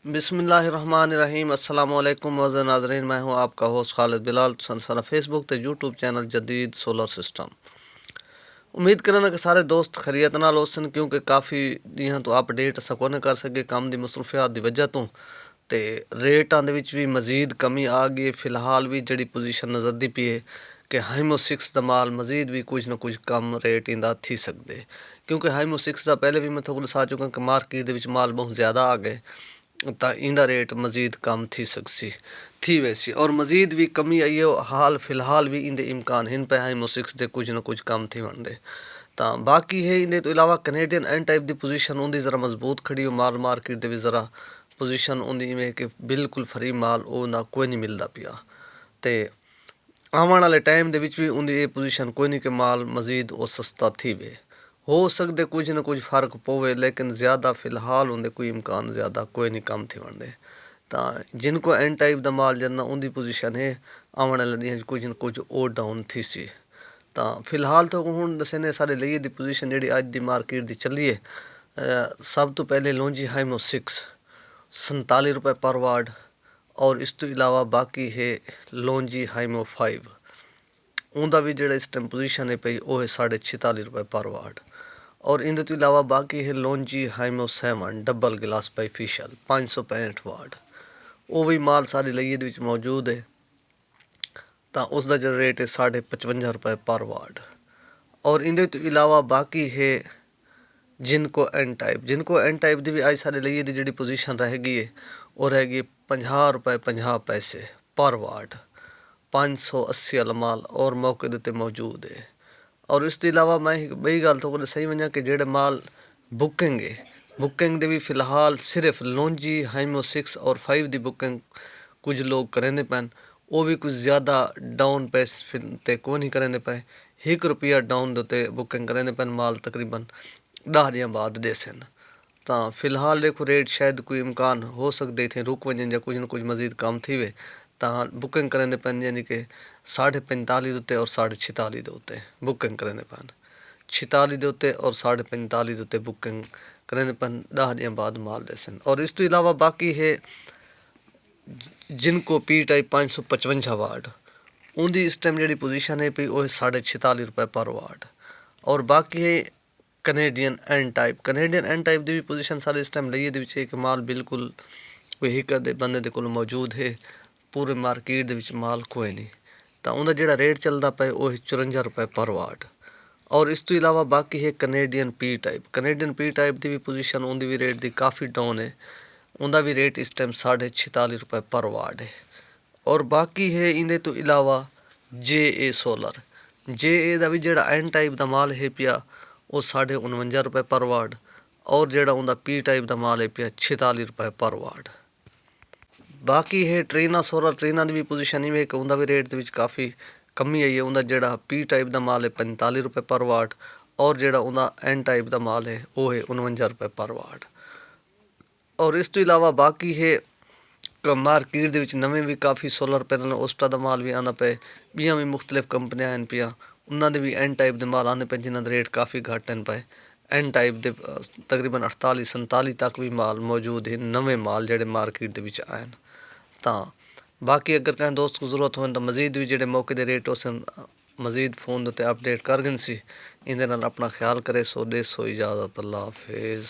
बिस्मिल्लाहिर्रहमानिर्रहीम। अस्सलाम वालेकुम मौजूद नाज़रीन, मैं हूं आपका होस्ट खालिद बिलाल। संसारा फेसबुक ते यूट्यूब चैनल जदीद सोलर सिस्टम। उम्मीद करना कि सारे दोस्त खैरियत नाल होसन, क्योंकि काफ़ी दियां तो अपडेट असां कोने कर सके काम दी मसरूफियात दी वजह तो ते रेटां दे विच भी मज़ीद कमी आ गई। फ़िलहाल भी जड़ी पोजीशन नज़र दी पई है कि हाइमो 6 दा माल मज़ीद भी कुछ ना कुछ कम रेट इंदा थी सकदे, क्योंकि हाइमो 6 दा पहले भी मैं थोड़ा दसा चुका कि मार्केट दे विच माल बहुत ज़्यादा आ गए, तो इंदा रेट मज़ीद कम थी सकसी थी वैसी। और मज़ीद भी कमी आई है हाल फ़िलहाल भी इंदे इम्कान हिन पे हाइमो 6 दे कुछ ना कुछ कम थी वनदे। तो बाकी है इंदे तो इलावा कनेडियन एन टाइप दी पोजीशन उंदी ज़रा मजबूत खड़ी हो। माल मार्केट दे भी ज़रा पोजीशन उंदी में कि बिल्कुल फ्री माल ना कोई नहीं मिलता पिया, ते आवन वाले टाइम दे विच भी उंदी ये पोजीशन कोई नहीं कि माल मज़ीद वो सस्ता थी वे। हो सकते कुछ ना कुछ फ़र्क पवे, लेकिन ज़्यादा फ़िलहाल उनके कोई इम्कान ज़्यादा कोई नहीं कम थी वनदे। तो जिनको एन टाइप दा माल जरना उनकी पोजीशन है आने वाले दिन कुछ ना कुछ और डाउन थी सी। तो फिलहाल तो हूँ दसे ने सारे लिए दी पोजीशन जी अज की मार्केट की चली है। सब तो पहले लॉन्जी हाइमो 6 47 रुपये पर वार्ड, और इस तो इलावा बाकी है लॉन्जी हाइमो 5 उनका भी जो इस टाइम पोजीशन है पई वो है 46 रुपये पर वार्ड। और इन तो इलावा बाकी है लॉन्जी हाइमो 7 डबल गिलास बाईफिशियल 565 वाट, वो भी माल सारी लईए मौजूद है। तो उसका जो रेट है 55.5 रुपये पर वाट। और इन तो इलावा बाकी है जिनको एन टाइप की भी आज सारे लईए की जी पोजीशन रह गई है वो रह गई 50 रुपये 50 पैसे पर वाट। 580 वाला माल और मौके देते मौजूद है। और इस तो इलावा मैं बई गल तो सही वजा कि जेड़े माल बुकिंग दे भी फिलहाल सिर्फ लॉन्जी हाइमो 6 और 5 की बुकिंग कुछ लोग करेंदे पैन, वो भी कुछ ज़्यादा डाउन पैसे ते को नहीं करेंदे पे। 1 रुपया डाउन देते बुकिंग करेंदे पैन, माल तकरीबन 10 दिन बाद देसन। तो फिलहाल देखो रेट शायद कोई इम्कान हो सकते इतने रुक वजन या कुछ ना कुछ मज़ीद कम थी वे। तो बुकिंग करेंदे पैन यानी कि 45.5 उत्ते और 46.5 उत्ते बुकिंग करेंदे पैन। 46 उत्ते और 45.5 उत्ते बुकिंग करेंदे पैन, 10 दिन बाद माल देसन। और इस तो इलावा बाकी है जिनको पी टाइप 555 वाट उनकी इस टाइम जी पोजीशन है पी वो है 46.5 रुपये पर वाट। और बाकी है कनेडियन एन टाइप की भी पोजीशन सारे इस टाइम लईए कि माल बिल्कुल कोई एक अद्धे बंदे दे कोल मौजूद है, पूरे मार्केट दे विच माल कोई नहीं। तो उनका जो रेट चलता पे वो है 54 रुपये पर वाट। और इस तो इलावा बाकी है कनेडियन पी टाइप की भी पोजीशन उनकी भी रेट की काफ़ी डाउन है। उनका भी रेट इस टाइम 46.5 रुपये पर वाट है। और बाकी है इंदे तो इलावा JA सोलर का भी जोड़ा एन टाइप का माल है पिया वो 49 रुपये पर वाट। और जोड़ा उनका पी टाइप का माल है पिया 46 रुपये पर वाट। बाकी है ट्रेना सोलर की भी पोजीशन इवें कि उनका भी रेट काफ़ी कमी आई है। उनका जोड़ा पी टाइप का माल है 45 रुपये पर वाट, और जोड़ा उनका एन टाइप का माल है वो है 49 रुपये पर वाट। और इस तो इलावा बाकी है मार्केट के नवे भी काफ़ी सोलर पैनल उस्टा का माल भी आना पे, बियाँ भी मुख्तलिफ कंपनियां हैं पिया उन्होंने भी एन टाइप के माल आने पे जिन्होंने रेट काफ़ी घट हैं पे। एन टाइप के तकरीबन 48 47 तक भी माल मौजूद है, नवे माल जोड़े मार्केट के आए। तो बाकी अगर कहीं दोस्त को जरूरत हो तो मज़ीद भी जोड़े मौके के रेट उस मज़ीद फोन उत्ते अपडेट कर गए सी। इन अपना ख्याल करे। सो दे सो इजाज़त, अल्लाह हाफिज़।